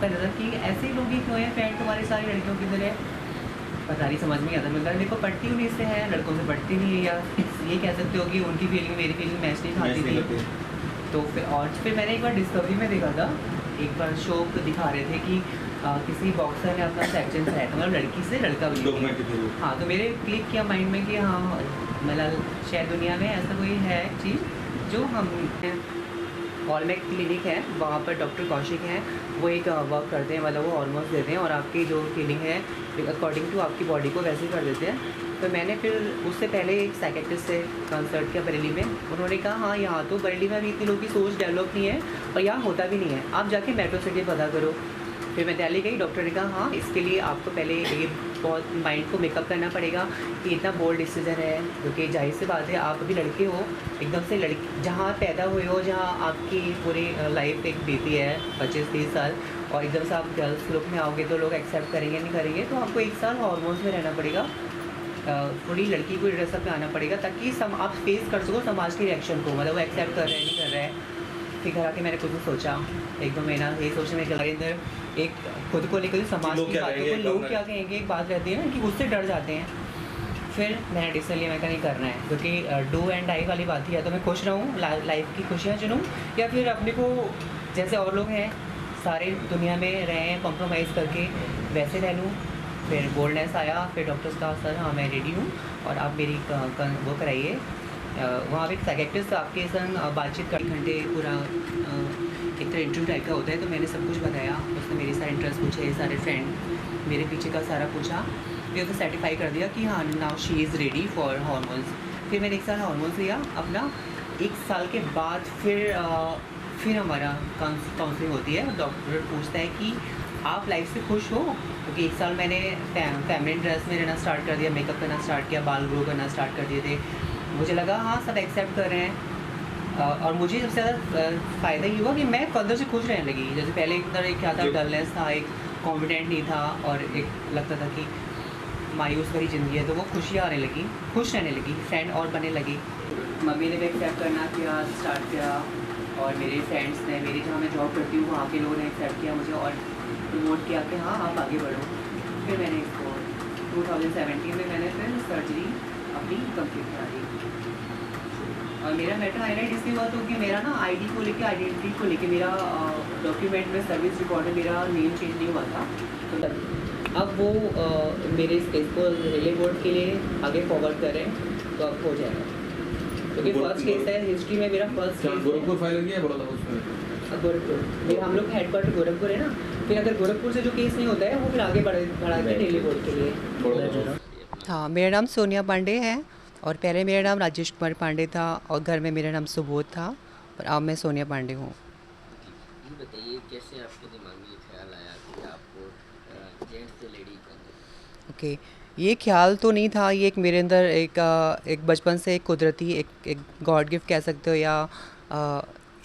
सबका नज़र कि ऐसे लोग ही क्यों हैं, फ्रेंड तुम्हारी सारी लड़कियों की तरह। पता नहीं, समझ नहीं आता। मेरे को पढ़ती उन्हीं से है, लड़कों से पढ़ती नहीं है, या ये कह सकते हो कि उनकी फीलिंग मेरी फीलिंग मैच नहीं खाती थी। तो फिर मैंने एक बार डिस्कवरी में देखा था, एक बार शो दिखा रहे थे कि किसी बॉक्सर ने अपना सेक्शन है, मतलब लड़की से लड़का भी। हाँ, तो मेरे क्लिक किया माइंड में कि हाँ, मतलब शायद दुनिया में ऐसा कोई है चीज़ जो हम ऑलमेक क्लिनिक है, वहाँ पर डॉक्टर कौशिक हैं, वो एक वर्क करते हैं, मतलब वो हॉर्मोन्स देते हैं और आपकी जो फीलिंग है अकॉर्डिंग टू आपकी बॉडी को वैसे ही कर देते हैं। तो मैंने फिर उससे पहले एक साइकेट्रिस्ट से कंसल्ट किया बरेली में। उन्होंने कहा हाँ, यहाँ तो बरेली में अभी इतनी लोगों की सोच डेवलप नहीं है और यहाँ होता भी नहीं है, आप जाके मेट्रो सिटी पता करो। फिर मैं दिल्ली गई, डॉक्टर ने कहा हाँ, इसके लिए आपको पहले ये बहुत माइंड को मेकअप करना पड़ेगा कि इतना बोल्ड डिसीजन है, क्योंकि जाहिर सी बात है आप अभी लड़के हो, एकदम से लड़की जहाँ पैदा हुए हो, जहाँ आपकी पूरी लाइफ एक बीती है 25-30 साल, और एकदम से आप गर्ल्स लुक में आओगे तो लोग एक्सेप्ट करेंगे नहीं करेंगे। तो आपको 1 साल हॉर्मोन्स में रहना पड़ेगा, थोड़ी लड़की को ड्रेसअप में आना पड़ेगा ताकि आप फेस कर सको समाज के रिएक्शन को, मतलब वो एक्सेप्ट कर रहे हैं नहीं कर रहे हैं। फिर घर आके मैंने कुछ नहीं सोचा, 1-2 महीना यही सोचने में हमारे अंदर एक खुद को लेकर समाज की बातों को लोग क्या कहेंगे एक बात रहती है ना कि उससे डर जाते हैं। फिर मैंने डिसीजन लिया, मैं नहीं करना है, क्योंकि डू एंड डाई वाली बात ही है। तो मैं खुश रहूँ, लाइफ की खुशियाँ चुनूँ, या फिर अपने को जैसे और लोग हैं सारे दुनिया में रहें कॉम्प्रोमाइज़ करके वैसे रह लूँ। फिर बोल्डनेस आया, फिर डॉक्टर्स कहा सर हाँ मैं रेडी हूँ और आप मेरी वो कराइए। वहाँ पे एक साइकेट्रिस्ट आपके संग बातचीत कर घंटे पूरा एक तरह इंटरव्यू टाइप का होता है। तो मैंने सब कुछ बताया, उसने मेरे सारे इंटरेस्ट पूछे, सारे फ्रेंड मेरे पीछे का सारा पूछा, फिर उसे सर्टिफाई कर दिया कि हाँ now she is ready for hormones. फिर मैंने 1 साल हॉर्मोन्स लिया अपना। 1 साल के बाद फिर हमारा काउंसलिंग होती है। डॉक्टर पूछता है कि आप लाइफ से खुश हो, क्योंकि 1 साल मैंने फेमिनिन ड्रेस में रहना स्टार्ट कर दिया, मेकअप करना स्टार्ट किया, बाल ग्रो करना स्टार्ट कर दिए थे। मुझे लगा हाँ सब एक्सेप्ट कर रहे हैं, और मुझे सबसे ज़्यादा फ़ायदा ये हुआ कि मैं अंदर से खुश रहने लगी। जैसे पहले एक तरह क्या था, डलनेस था, एक कॉन्फिडेंट नहीं था, और एक लगता था कि मायूस भरी ज़िंदगी है, तो वो खुशियाँ आने लगी, खुश रहने लगी, फ्रेंड और बनने लगी। मम्मी ने भी एक्सेप्ट करना किया स्टार्ट किया, और मेरे फ्रेंड्स ने, मेरी जहाँ मैं जॉब करती हूँ वहाँ के लोगों ने एक्सेप्ट किया मुझे और प्रमोट किया कि हाँ आप आगे बढ़ो। फिर मैंने इसको 2017 में मैंने फिर सर्जरी अपनी कंप्लीट करा दी। और मेरा मैटर हाईलाइट इसलिए हुआ तो कि मेरा ना आईडी को लेके, आइडेंटिटी को लेके, मेरा डॉक्यूमेंट में सर्विस रिकॉर्ड में मेरा नेम चेंज नहीं हुआ था। तो अब वो मेरे इस केस को रिले बोर्ड के लिए आगे फॉरवर्ड करें तो अब हो जाएगा, क्योंकि फर्स्ट केस है हिस्ट्री में मेरा फर्स्ट केस। गोरखपुर फाइल किया बोला था उसमें। गोरखपुर, मेरा हम लोग हेडक्वार्टर गोरखपुर है ना, फिर अगर गोरखपुर से जो केस नहीं होता है वो फिर आगे बढ़ा के दिल्ली बोर्ड के लिए। हाँ, मेरा नाम सोनिया पांडे है, और पहले मेरा नाम राजेश कुमार पांडे था, और घर में मेरा नाम सुबोध था, और अब मैं सोनिया पांडे हूँ। ये बताइए कैसे आपके दिमाग में ये ख्याल आया कि आपको जेंट्स से लेडी करना? ओके, ये ख्याल तो नहीं था, ये एक मेरे अंदर एक बचपन से एक कुदरती एक गॉड गिफ्ट कह सकते हो, या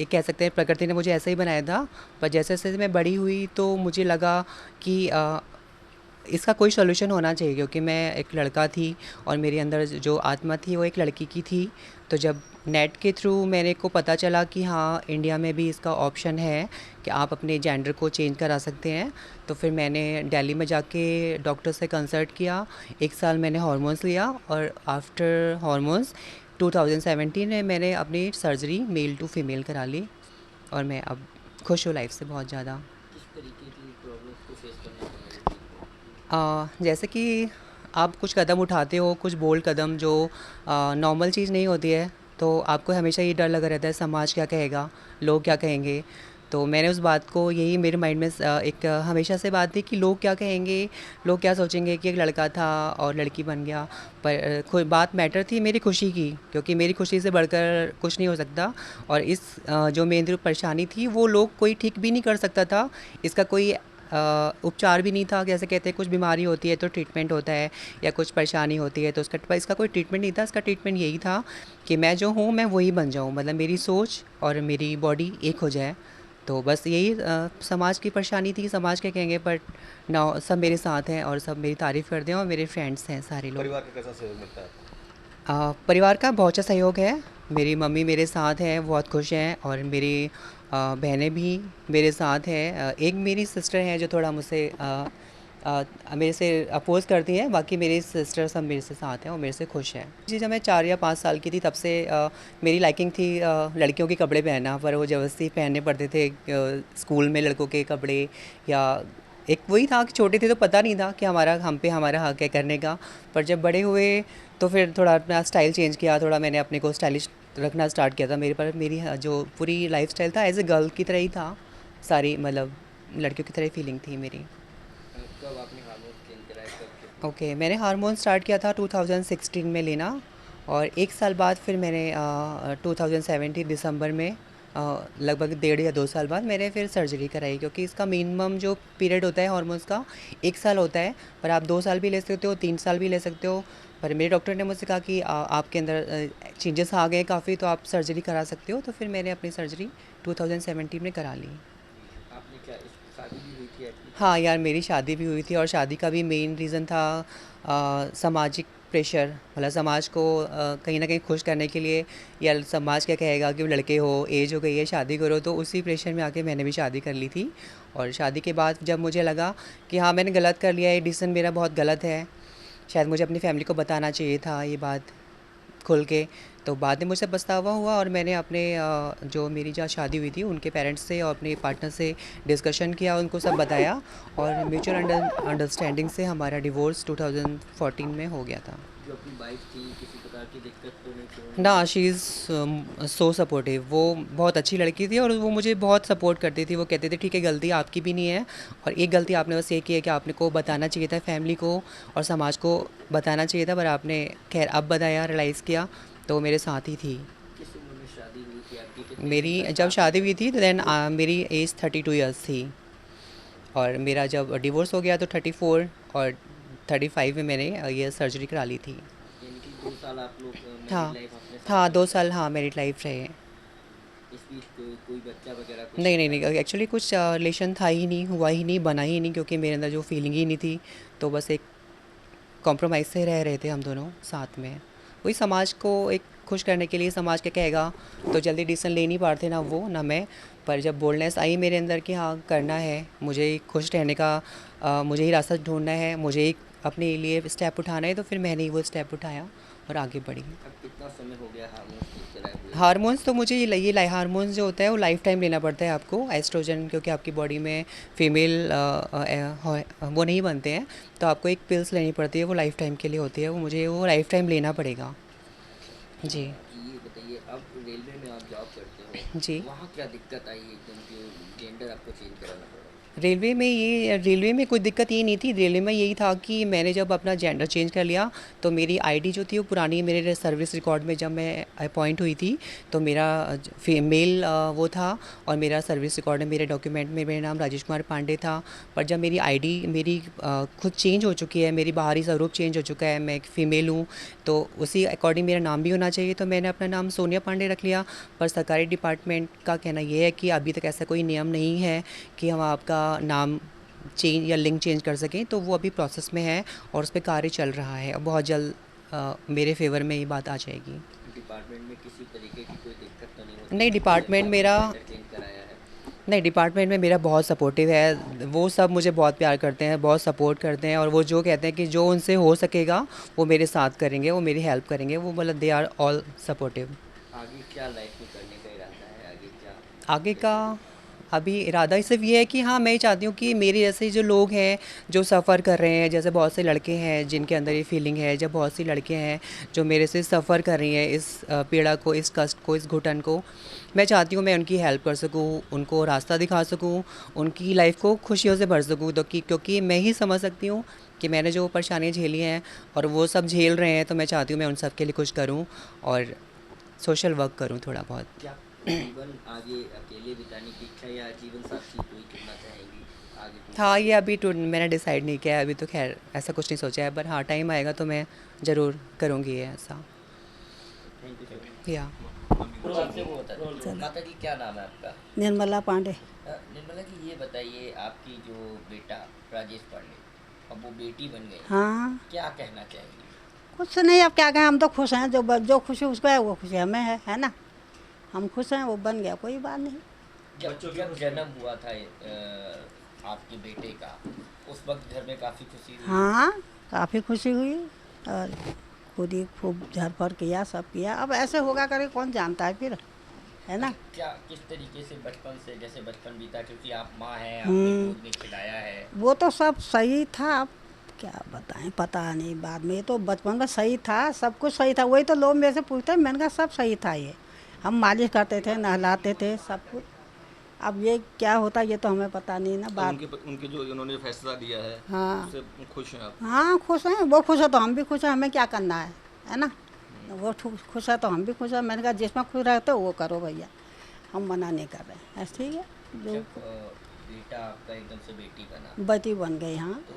एक कह सकते हैं प्रकृति ने मुझे ऐसे ही बनाया था। पर जैसे जैसे मैं बड़ी हुई तो मुझे लगा कि इसका कोई सॉल्यूशन होना चाहिए, क्योंकि मैं एक लड़का थी और मेरे अंदर जो आत्मा थी वो एक लड़की की थी। तो जब नेट के थ्रू मेरे को पता चला कि हाँ इंडिया में भी इसका ऑप्शन है कि आप अपने जेंडर को चेंज करा सकते हैं, तो फिर मैंने दिल्ली में जाके डॉक्टर से कंसल्ट किया। 1 साल मैंने हार्मोन्स लिया, और आफ्टर हार्मोन्स 2017 में मैंने अपनी सर्जरी मेल टू फीमेल करा ली, और मैं अब खुश हूँ लाइफ से बहुत ज़्यादा। किस तरीके की प्रॉब्लम्स को फेस करना पड़ा? जैसे कि आप कुछ कदम उठाते हो, कुछ बोल्ड कदम जो नॉर्मल चीज़ नहीं होती है, तो आपको हमेशा ये डर लगा रहता है समाज क्या कहेगा, लोग क्या कहेंगे। तो मैंने उस बात को, यही मेरे माइंड में एक हमेशा से बात थी कि लोग क्या कहेंगे, लोग क्या सोचेंगे कि एक लड़का था और लड़की बन गया। पर कोई बात मैटर थी मेरी खुशी की, क्योंकि मेरी खुशी से बढ़कर कुछ नहीं हो सकता। और इस जो मेरी अंदर परेशानी थी वो लोग कोई ठीक भी नहीं कर सकता था, इसका कोई उपचार भी नहीं था। जैसे कहते हैं कुछ बीमारी होती है तो ट्रीटमेंट होता है, या कुछ परेशानी होती है तो इसका कोई ट्रीटमेंट नहीं था। इसका ट्रीटमेंट यही था कि मैं जो हूँ मैं वही बन जाऊँ, मतलब मेरी सोच और मेरी बॉडी एक हो जाए। तो बस यही समाज की परेशानी थी, समाज क्या कहेंगे, बट ना सब मेरे साथ हैं और सब मेरी तारीफ़ करते हैं, और मेरे फ्रेंड्स हैं सारे लोग। परिवार का कैसा सहयोग मिलता है? परिवार का बहुत अच्छा सहयोग है। मेरी मम्मी मेरे साथ हैं, बहुत खुश हैं, और मेरी बहनें भी मेरे साथ हैं। एक मेरी सिस्टर है जो थोड़ा मुझसे मेरे से अपोज़ करती हैं, बाकी मेरी सिस्टर सब मेरे से साथ हैं और मेरे से खुश हैं जी। जब मैं 4 या 5 साल की थी तब से मेरी लाइकिंग थी लड़कियों के कपड़े पहनना, पर वो ज़बरदस्ती पहनने पड़ते थे स्कूल में लड़कों के कपड़े, या एक वही था कि छोटे थे तो पता नहीं था कि हम पे हमारा हक है करने का। पर जब बड़े हुए तो फिर थोड़ा अपना स्टाइल चेंज किया, थोड़ा मैंने अपने को स्टाइलिश रखना स्टार्ट किया था। मेरे पर मेरी जो पूरी लाइफ स्टाइल था एज ए गर्ल की तरह ही था, सारी मतलब लड़कियों की तरह फीलिंग थी मेरी। कब आपने हार्मोन चेंज कराया, कब से? ओके, मैंने हार्मोन स्टार्ट किया था 2016 में लेना, और 1 साल बाद फिर मैंने 2017 दिसंबर में लगभग 1.5 या 2 साल बाद मैंने फिर सर्जरी कराई, क्योंकि इसका मिनिमम जो पीरियड होता है हार्मोन्स का 1 साल होता है, पर आप 2 साल भी ले सकते हो, 3 साल भी ले सकते हो। पर मेरे डॉक्टर ने मुझसे कहा कि आपके अंदर चेंजेस आ गए काफ़ी, तो आप सर्जरी करा सकते हो। तो फिर मैंने अपनी सर्जरी 2017 में करा ली। आपने क्या शादी भी हुई थी आपकी? हाँ यार, मेरी शादी भी हुई थी, और शादी का भी मेन रीज़न था सामाजिक प्रेशर, मतलब समाज को कहीं ना कहीं खुश करने के लिए, या समाज क्या कहेगा कि लड़के हो, एज हो गई है, शादी करो, तो उसी प्रेशर में आके मैंने भी शादी कर ली थी। और शादी के बाद जब मुझे लगा कि हाँ मैंने गलत कर लिया, ये डिसीजन मेरा बहुत गलत है, शायद मुझे अपनी फैमिली को बताना चाहिए था ये बात खुल के, तो बाद में मुझसे पछतावा हुआ, और मैंने अपने जो मेरी जहाँ शादी हुई थी उनके पेरेंट्स से और अपने पार्टनर से डिस्कशन किया, उनको सब बताया, और म्यूचुअल अंडरस्टैंडिंग से हमारा डिवोर्स 2014 में हो गया था। जो अपनी वाइफ थी, किसी प्रकार की दिक्कत तो नहीं थी ना, उन्होंने? शी इज़ सो सपोर्टिव, वो बहुत अच्छी लड़की थी, और वो मुझे बहुत सपोर्ट करती थी। वो कहते थे ठीक है, गलती आपकी भी नहीं है, और एक गलती आपने बस ये की है कि आपने को बताना चाहिए था फैमिली को और समाज को बताना चाहिए था, पर आपने खैर अब बताया, रियलाइज़ किया, तो वो मेरे साथ ही थी। किस उम्र में शादी हुई थी आपकी, कितने दिन मेरी तक जब साथ शादी में हुई रहे? थी तो देन मेरी एज 32 ईयर्स थी, और मेरा जब डिवोर्स हो गया तो 34 और 35 में मैंने ये सर्जरी करा ली थी। यानी कि 2 साल आप लोग मैरिड हाँ, लाइफ अपने हाँ साथ 2 रहे? साल, हाँ मैरिड लाइफ रहे। इस बीच कोई बच्चा वगैरह कुछ नहीं, नहीं, था? नहीं, एक्चुअली कुछ रिलेशन था ही नहीं, हुआ ही नहीं, बना ही नहीं, क्योंकि मेरे अंदर जो फीलिंग ही नहीं थी, तो बस एक कॉम्प्रोमाइज़ से रह रहे थे हम दोनों साथ में। वही समाज को एक खुश करने के लिए, समाज क्या कहेगा, तो जल्दी डिसीजन ले नहीं पाते ना वो ना मैं, पर जब बोल्डनेस आई मेरे अंदर कि हाँ करना है, मुझे ही खुश रहने का, मुझे ही रास्ता ढूंढना है, मुझे ही अपने लिए स्टेप उठाना है, तो फिर मैंने ही वो स्टेप उठाया और आगे बढ़ी। अब कितना समय हो गया हार्मोन चेंज कराए हुए? हार्मोन्स तो मुझे ये हार्मोन्स जो होता है वो लाइफ टाइम लेना पड़ता है आपको, एस्ट्रोजन, क्योंकि आपकी बॉडी में फीमेल वो नहीं बनते हैं, तो आपको एक पिल्स लेनी पड़ती है, वो लाइफ टाइम के लिए होती है, वो मुझे वो लाइफ टाइम लेना पड़ेगा जी। ये बताइए, अब रेलवे में आप जॉब करते जी, हो, वहाँ क्या दिक्कत आई एकदम जो जेंडर आपको चेंज कराना पड़ा? रेलवे में कोई दिक्कत ये नहीं थी। रेलवे में यही था कि मैंने जब अपना जेंडर चेंज कर लिया, तो मेरी आईडी जो थी वो पुरानी, मेरे सर्विस रिकॉर्ड में जब मैं अपॉइंट हुई थी तो मेरा फीमेल वो था, और मेरा सर्विस रिकॉर्ड में, मेरे डॉक्यूमेंट में मेरा नाम राजेश कुमार पांडे था। पर जब मेरी आईडी मेरी खुद चेंज हो चुकी है, मेरी बाहरी स्वरूप चेंज हो चुका है, मैं एक फ़ीमेल हूँ, तो उसी अकॉर्डिंग मेरा नाम भी होना चाहिए, तो मैंने अपना नाम सोनिया पांडे रख लिया। पर सरकारी डिपार्टमेंट का कहना ये है कि अभी तक ऐसा कोई नियम नहीं है कि हम आपका नाम चेंज या लिंक चेंज कर सकें, तो वो अभी प्रोसेस में है और उस पर कार्य चल रहा है, और बहुत जल्द मेरे फेवर में ये बात आ जाएगी। डिपार्टमेंट में किसी तरीके की कोई दिक्कत तो नहीं होती नहीं, कि डिपार्टमेंट आपने मेरा जेंडर चेंज कराया है? नहीं, डिपार्टमेंट में मेरा बहुत सपोर्टिव है, वो सब मुझे बहुत प्यार करते हैं, बहुत सपोर्ट करते हैं, और वो जो कहते हैं कि जो उनसे हो सकेगा वो मेरे साथ करेंगे, वो मेरी हेल्प करेंगे, वो मतलब दे आर ऑल सपोर्टिव। आगे क्या लाइफ में करने का इरादा है, आगे क्या आगे का कैसे? अभी इरादा सिर्फ ये है कि हाँ मैं चाहती हूँ कि मेरे जैसे जो लोग हैं जो सफ़र कर रहे हैं, जैसे बहुत से लड़के हैं जिनके अंदर ये फीलिंग है, जब बहुत सी लड़कियाँ हैं जो मेरे से सफ़र कर रही हैं इस पीड़ा को, इस कष्ट को, इस घुटन को, मैं चाहती हूँ मैं उनकी हेल्प कर सकूँ, उनको रास्ता दिखा सकूँ, उनकी लाइफ को खुशियों से भर सकूँ, तो क्योंकि मैं ही समझ सकती हूँ कि मैंने जो परेशानियाँ झेली हैं और वो सब झेल रहे हैं, तो मैं चाहती हूँ मैं उन सब के लिए कुछ करूँ और सोशल वर्क करूँ थोड़ा बहुत। क्या जीवन आगे अकेले बिताने की इच्छा, या जीवन साथी कोई चुनना चाहेंगी आगे कुछ? हाँ, ये अभी तो मैंने डिसाइड नहीं किया है, अभी तो खैर ऐसा कुछ नहीं सोचा है, पर हाँ टाइम आएगा तो मैं ज़रूर करूँगी ये ऐसा। Thank you sir. या आपसे वो होता है, माता जी क्या नाम है आपका? निर्मला पांडे। निर्मला जी, ये बताइए, आपकी जो बेटा राजेश पांडे, अब वो बेटी बन गई, हाँ, क्या कहना चाहेंगी? कुछ नहीं, अब क्या कहें, हम तो खुश हैं। जो खुशी उसको है वो खुशी हमें है ना। हम खुश हैं, वो बन गया, कोई बात नहीं। जब जन्म हुआ था आपके बेटे का, उस वक्त घर में काफ़ी खुशी हुई। हाँ, काफ़ी खुशी हुई और खुद ही खूब झरफर किया, सब किया। अब ऐसे होगा करे, कौन जानता है फिर, है ना। क्या किस तरीके से बचपन से, जैसे बचपन बीता, क्योंकि आप माँ हैं, आपने गोद में खिलाया है। वो तो सब सही था, अब क्या बताएं, पता नहीं बाद में। ये तो बचपन में सही था, सब कुछ सही था। वही तो लोग मेरे से पूछते हैं, मैंने कहा सब सही था। ये हम मालिश करते थे, नहलाते थे, सब कुछ। अब ये क्या होता ये तो हमें पता नहीं ना। अब बात उनके जो उन्होंने फैसला लिया है, हाँ उससे खुश हैं आप? हाँ, खुश हैं। वो खुश है तो हम भी खुश हैं, हमें क्या करना है ना। वो खुश है तो हम भी खुश हैं। मैंने कहा जिसमें खुश रहते हो वो करो भैया, हम मना नहीं कर रहे हैं। ऐसे ठीक है, जो जब बेटा आपका एकदम से बेटी बना, बेटी बन गई। हाँ, तो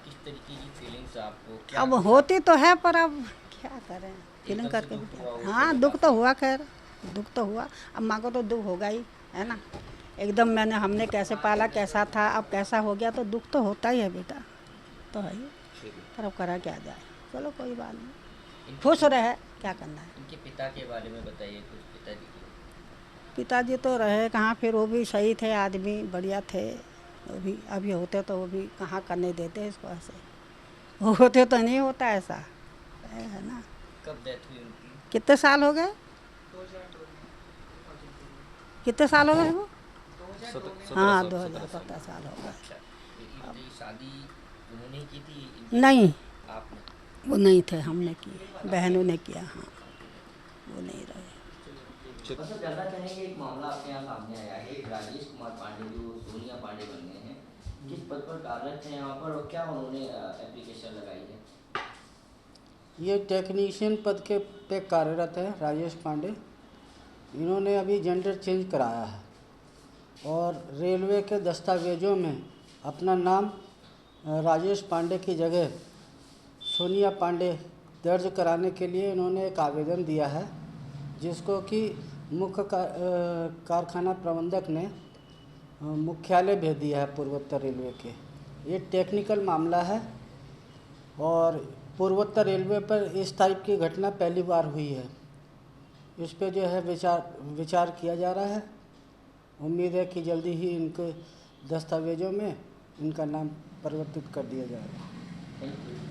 किस तरीके की फीलिंग्स आपको, क्या अब होती तो है, पर अब क्या करें, फीलिंग एकदम से करके भी दुख क्या हुआ करें। उस हाँ, समय दुख तो काफी? हुआ, खैर दुख तो हुआ। अब माँ को तो दुख होगा ही, है ना। एकदम हमने कैसे पाला, कैसा था, अब कैसा हो गया, तो दुख तो होता ही है बेटा, तो है ही। पर अब करा क्या जाए, चलो कोई बात नहीं, खुश रहे, क्या करना है। इनके पिता के बारे में बताइए कुछ, पिताजी के। पिताजी तो रहे कहाँ, फिर वो भी सही थे, आदमी बढ़िया थे। वो भी अभी होते तो वो भी कहाँ करने देते इसको ऐसे। वो होते तो नहीं होता ऐसा, है ना। कब डेथ हुई उनकी? कितने साल हो गए, कितने साल हो गए वो? हाँ, 2017 साल हो गए। अच्छा, तो ये शादी उन्होंने की थी इनकी? नहीं, आपने? वो नहीं थे, हमने की, बहनों ने किया। हाँ, वो नहीं रहे। बस अब जानना चाहेंगे, एक मामला आपके यहाँ सामने आया है, एक राजेश कुमार पांडे जो सोनिया पांडे बन गए हैं, किस पद पर कार्यरत हैं यहाँ पर और क्या उन्होंने एप्लीकेशन लगाई है? ये टेक्नीशियन पद के पे कार्यरत है राजेश पांडे। इन्होंने अभी जेंडर चेंज कराया है और रेलवे के दस्तावेज़ों में अपना नाम राजेश पांडे की जगह सोनिया पांडे दर्ज कराने के लिए इन्होंने एक आवेदन दिया है, जिसको कि मुख्य कारखाना प्रबंधक ने मुख्यालय भेज दिया है पूर्वोत्तर रेलवे के। ये टेक्निकल मामला है और पूर्वोत्तर रेलवे पर इस टाइप की घटना पहली बार हुई है। इस पे जो है विचार किया जा रहा है। उम्मीद है कि जल्दी ही इनके दस्तावेज़ों में इनका नाम परिवर्तित कर दिया जाएगा। Thank you.